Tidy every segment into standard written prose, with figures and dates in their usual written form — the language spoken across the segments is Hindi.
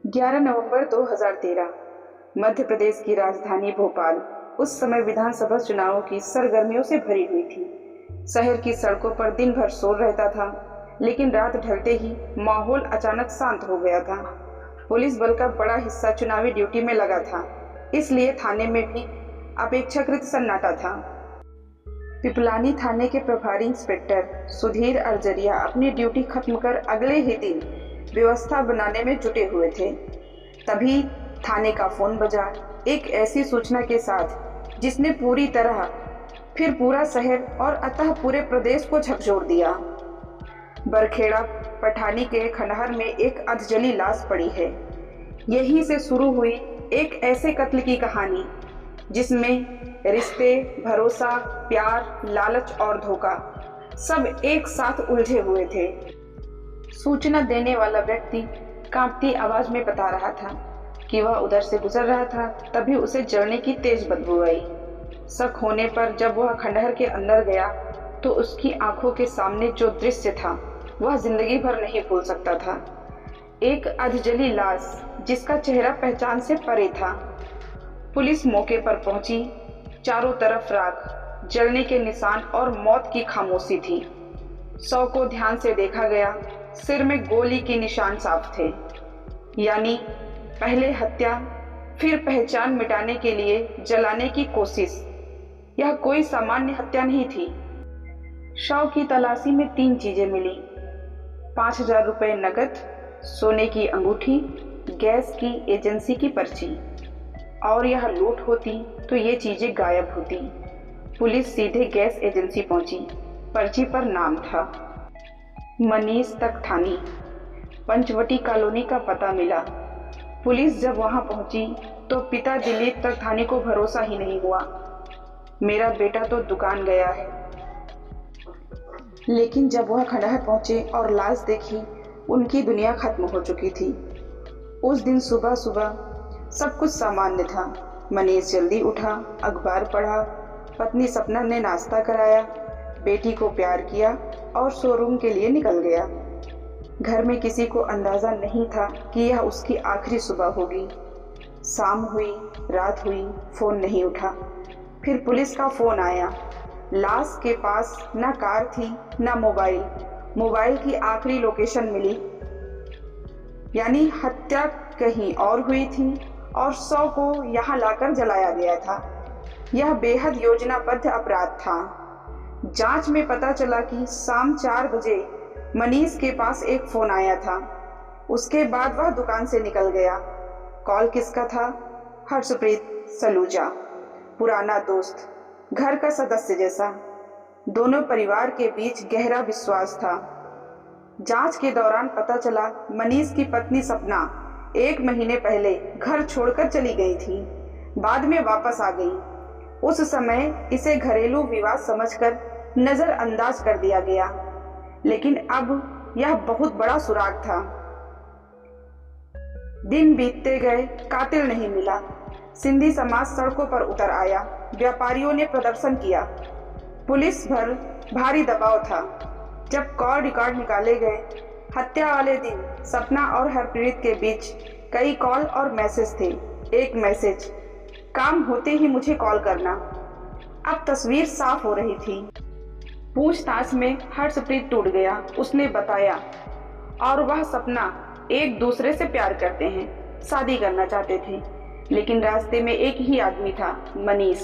11 नवंबर 2013 मध्य प्रदेश की राजधानी भोपाल उस समय विधानसभा चुनावों की सरगर्मियों से भरी हुई थी। शहर की सड़कों पर दिन भर शोर रहता था, लेकिन रात ढलते ही माहौल अचानक शांत हो गया था। पुलिस बल का बड़ा हिस्सा चुनावी ड्यूटी में लगा था, इसलिए थाने में भी अपेक्षाकृत सन्नाटा था। पिपलानी थाने के प्रभारी इंस्पेक्टर सुधीर अर्जरिया अपनी ड्यूटी खत्म कर अगले ही दिन व्यवस्था बनाने में जुटे हुए थे। तभी थाने का फोन बजा, एक ऐसी सूचना के साथ जिसने पूरी तरह फिर पूरा शहर और अतः पूरे प्रदेश को झकझोर दिया। बरखेड़ा पठानी के खंडहर में एक अधजली लाश पड़ी है। यहीं से शुरू हुई एक ऐसे कत्ल की कहानी जिसमें रिश्ते, भरोसा, प्यार, लालच और धोखा सब एक साथ उलझे हुए थे। सूचना देने वाला व्यक्ति कांपती आवाज में बता रहा था कि वह उधर से गुजर रहा था, तभी उसे जलने की तेज बदबू आई। शक होने पर जब वह खंडहर के अंदर गया तो उसकी आंखों के सामने जो दृश्य था वह जिंदगी भर नहीं भूल सकता था। एक अधजली लाश जिसका चेहरा पहचान से परे था। पुलिस मौके पर पहुंची। चारों तरफ राख, जलने के निशान और मौत की खामोशी थी। शव को ध्यान से देखा गया। सिर में गोली के निशान साफ थे, यानी पहले हत्या फिर पहचान मिटाने के लिए जलाने की कोशिश। यह कोई सामान्य हत्या नहीं थी। शव की तलाशी में 3 चीजें मिली: 5,000 रुपए नकद, सोने की अंगूठी, गैस की एजेंसी की पर्ची। और यह लूट होती तो ये चीजें गायब होती। पुलिस सीधे गैस एजेंसी पहुंची। पर्ची पर नाम था मनीष तख्तानी। पंचवटी कॉलोनी का पता मिला। पुलिस जब वहां पहुंची तो पिता दिलीप तख्तानी को भरोसा ही नहीं हुआ। मेरा बेटा तो दुकान गया है। लेकिन जब वह खंडहर पहुंचे और लाश देखी, उनकी दुनिया खत्म हो चुकी थी। उस दिन सुबह सुबह सब कुछ सामान्य था। मनीष जल्दी उठा, अखबार पढ़ा, पत्नी सपना ने नाश्ता कराया, बेटी को प्यार किया और शोरूम के लिए निकल गया। घर में किसी को अंदाजा नहीं था कि यह उसकी आखिरी सुबह होगी। शाम हुई, रात हुई, फोन नहीं उठा। फिर पुलिस का फोन आया। लाश के पास ना कार थी ना मोबाइल। मोबाइल की आखिरी लोकेशन मिली, यानी हत्या कहीं और हुई थी और शव को यहाँ लाकर जलाया गया था। यह बेहद योजनाबद्ध अपराध था। जांच में पता चला कि शाम 4 बजे मनीष के पास एक फोन आया था। उसके बाद वह दुकान से निकल गया। कॉल किसका था? हर्षप्रीत सलूजा, पुराना दोस्त, घर का सदस्य जैसा। दोनों परिवार के बीच गहरा विश्वास था। जांच के दौरान पता चला मनीष की पत्नी सपना 1 महीने पहले घर छोड़कर चली गई थी, बाद में वापस आ गई। उस समय इसे घरेलू विवाद समझकर नजरअंदाज कर दिया गया, लेकिन अब यह बहुत बड़ा सुराग था। दिन बीतते गए, कातिल नहीं मिला। सिंधी समाज सड़कों पर उतर आया। व्यापारियों ने प्रदर्शन किया। पुलिस पर भारी दबाव था। जब कॉल रिकॉर्ड निकाले गए, हत्या वाले दिन सपना और हरप्रीत के बीच कई कॉल और मैसेज थे। एक मैसेज: काम होते ही मुझे कॉल करना। अब तस्वीर साफ हो रही थी। पूछताछ में हर्षप्रीत टूट गया। उसने बताया और वह सपना एक दूसरे से प्यार करते हैं, शादी करना चाहते थे, लेकिन रास्ते में एक ही आदमी था, मनीष।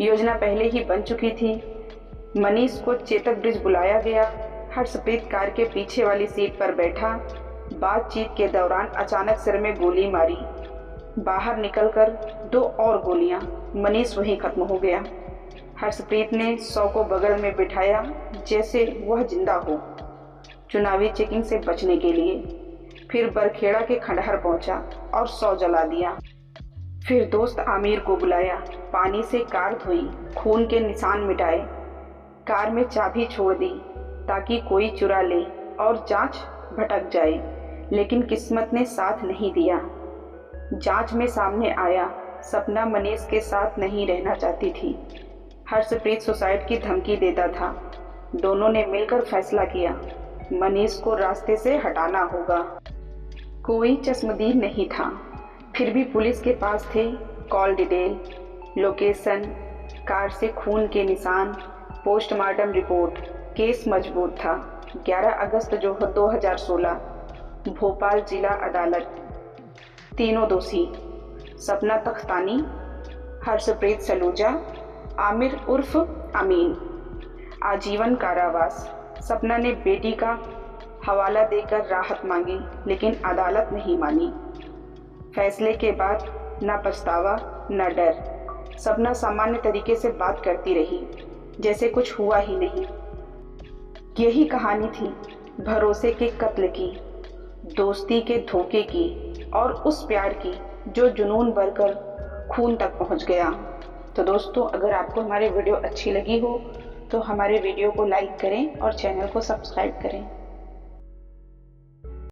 योजना पहले ही बन चुकी थी। मनीष को चेतक ब्रिज बुलाया गया। हर्षप्रीत कार के पीछे वाली सीट पर बैठा। बातचीत के दौरान अचानक सिर में गोली मारी। बाहर निकलकर 2 और गोलियां। मनीष वहीं खत्म हो गया। हर्षप्रीत ने शव को बगल में बिठाया जैसे वह जिंदा हो, चुनावी चेकिंग से बचने के लिए। फिर बरखेड़ा के खंडहर पहुंचा और शव जला दिया। फिर दोस्त आमिर को बुलाया। पानी से कार धोई, खून के निशान मिटाए। कार में चाबी छोड़ दी ताकि कोई चुरा ले और जांच भटक जाए, लेकिन किस्मत ने साथ नहीं दिया। जांच में सामने आया, सपना मनीष के साथ नहीं रहना चाहती थी। हर्षप्रीत सुसाइड की धमकी देता था। दोनों ने मिलकर फैसला किया, मनीष को रास्ते से हटाना होगा। कोई चश्मदीद नहीं था, फिर भी पुलिस के पास थे कॉल डिटेल, लोकेशन, कार से खून के निशान, पोस्टमार्टम रिपोर्ट। केस मजबूत था। 11 अगस्त 2016 भोपाल जिला अदालत। तीनों दोषी सपना तख्तानी, हर्षप्रीत सलूजा, आमिर उर्फ अमीन, आजीवन कारावास। सपना ने बेटी का हवाला देकर राहत मांगी, लेकिन अदालत नहीं मानी। फैसले के बाद न पछतावा न डर। सपना सामान्य तरीके से बात करती रही, जैसे कुछ हुआ ही नहीं। यही कहानी थी भरोसे के कत्ल की, दोस्ती के धोखे की और उस प्यार की जो जुनून भरकर खून तक पहुंच गया। तो दोस्तों, अगर आपको हमारी वीडियो अच्छी लगी हो तो हमारे वीडियो को लाइक करें और चैनल को सब्सक्राइब करें।